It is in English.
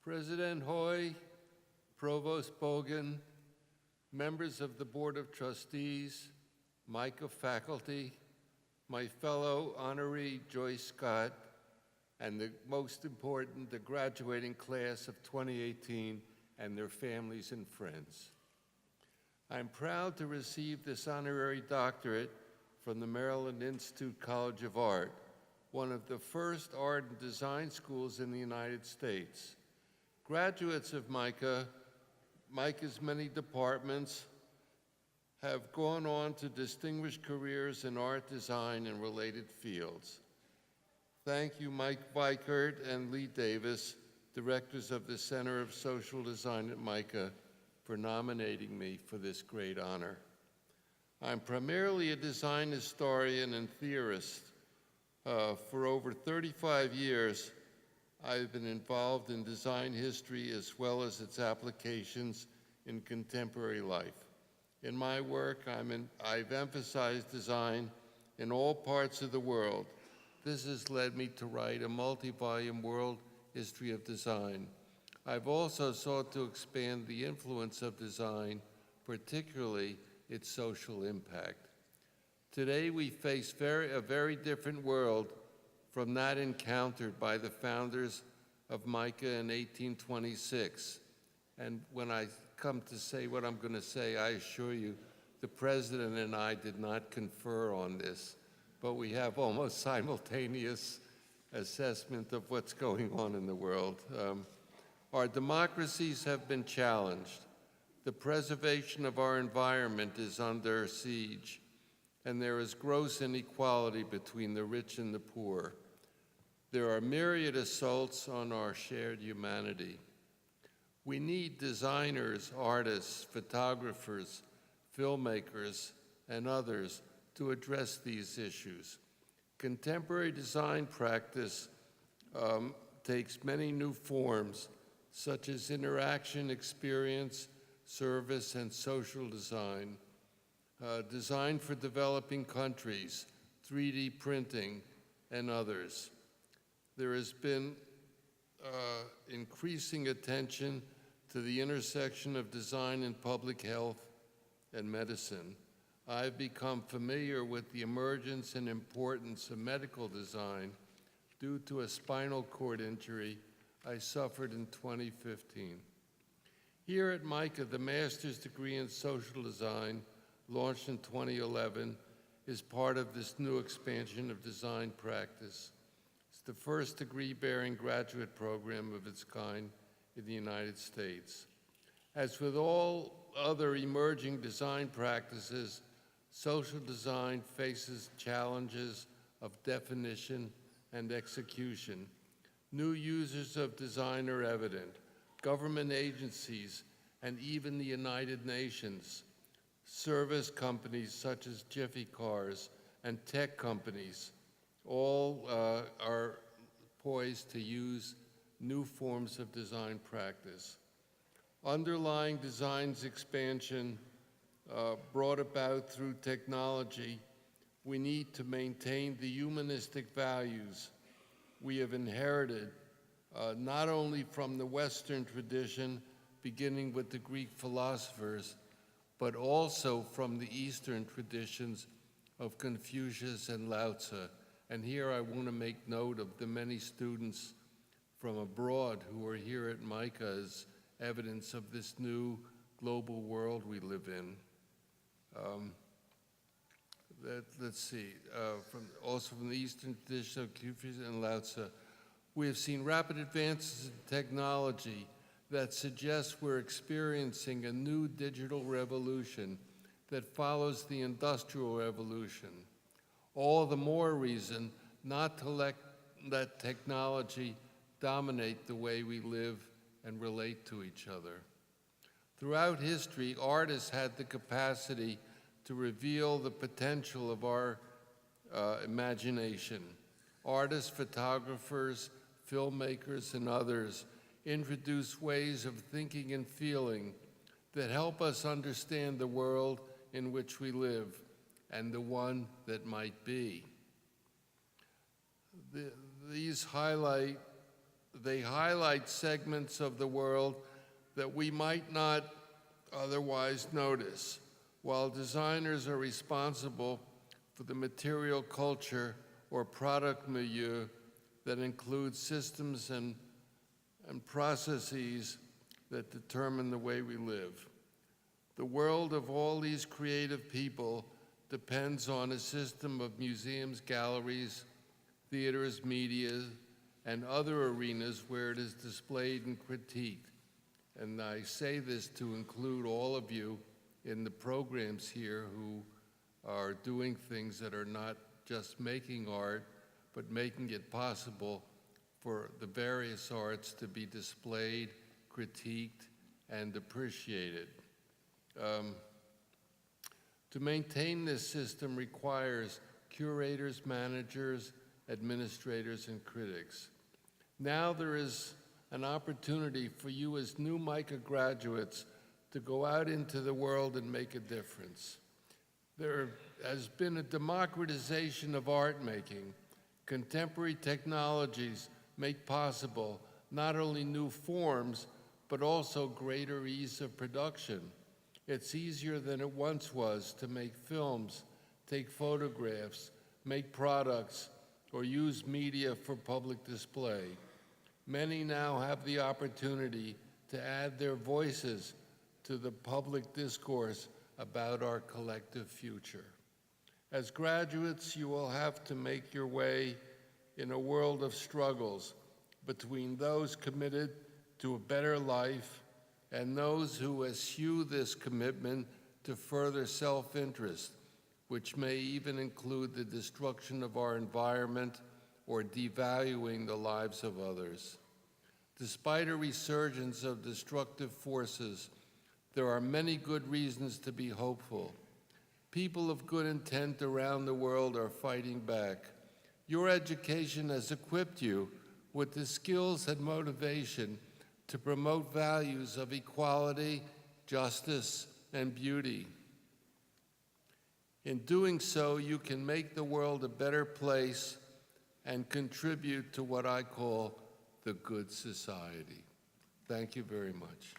President Hoy, Provost Bogan, members of the Board of Trustees, MICA faculty, my fellow honoree Joyce Scott, and the most important, the graduating class of 2018 and their families and friends. I'm proud to receive this honorary doctorate from the Maryland Institute College of Art, one of the first art and design schools in the United States. Graduates of MICA's many departments have gone on to distinguished careers in art design and related fields. Thank you, Mike Weichert and Lee Davis, directors of the Center of Social Design at MICA, for nominating me for this great honor. I'm primarily a design historian and theorist. For over 35 years, I've been involved in design history as well as its applications in contemporary life. In my work, I've emphasized design in all parts of the world. This has led me to write a multi-volume world history of design. I've also sought to expand the influence of design, particularly its social impact. Today, we face a very different world from that encountered by the founders of MICA in 1826. And when I come to say what I'm going to say, I assure you, the president and I did not confer on this, but we have almost simultaneous assessment of what's going on in the world. Our democracies have been challenged. The preservation of our environment is under siege, and there is gross inequality between the rich and the poor. There are myriad assaults on our shared humanity. We need designers, artists, photographers, filmmakers, and others to address these issues. Contemporary design practice takes many new forms, such as interaction, experience, service, and social design, design for developing countries, 3D printing, and others. There has been increasing attention to the intersection of design and public health and medicine. I've become familiar with the emergence and importance of medical design due to a spinal cord injury I suffered in 2015. Here at MICA, the master's degree in social design, launched in 2011, is part of this new expansion of design practice. It's the first degree-bearing graduate program of its kind in the United States. As with all other emerging design practices, social design faces challenges of definition and execution. New users of design are evident. Government agencies and even the United Nations, service companies such as Jiffy Cars, and tech companies all are poised to use new forms of design practice. Underlying design's expansion brought about through technology, we need to maintain the humanistic values we have inherited not only from the Western tradition, beginning with the Greek philosophers, but also from the Eastern traditions of Confucius and Lao Tzu. And here I want to make note of the many students from abroad who are here at MICA as evidence of this new global world we live in. Let's see, also from the Eastern tradition of Confucius and Lao Tzu. We have seen rapid advances in technology that suggest we're experiencing a new digital revolution that follows the Industrial Revolution. All the more reason not to let technology dominate the way we live and relate to each other. Throughout history, artists had the capacity to reveal the potential of our imagination. Artists, photographers, filmmakers, and others introduce ways of thinking and feeling that help us understand the world in which we live and the one that might be. These highlight They highlight segments of the world that we might not otherwise notice, while designers are responsible for the material culture or product milieu that includes systems and processes that determine the way we live. The world of all these creative people depends on a system of museums, galleries, theaters, media, and other arenas where it is displayed and critiqued. And I say this to include all of you in the programs here who are doing things that are not just making art, but making it possible for the various arts to be displayed, critiqued, and appreciated. To maintain this system requires curators, managers, administrators, and critics. Now there is an opportunity for you as new MICA graduates to go out into the world and make a difference. There has been a democratization of art making. Contemporary technologies make possible not only new forms, but also greater ease of production. It's easier than it once was to make films, take photographs, make products, or use media for public display. Many now have the opportunity to add their voices to the public discourse about our collective future. As graduates, you will have to make your way in a world of struggles between those committed to a better life and those who eschew this commitment to further self-interest, which may even include the destruction of our environment or devaluing the lives of others. Despite a resurgence of destructive forces, there are many good reasons to be hopeful. People of good intent around the world are fighting back. Your education has equipped you with the skills and motivation to promote values of equality, justice, and beauty. In doing so, you can make the world a better place and contribute to what I call the good society. Thank you very much.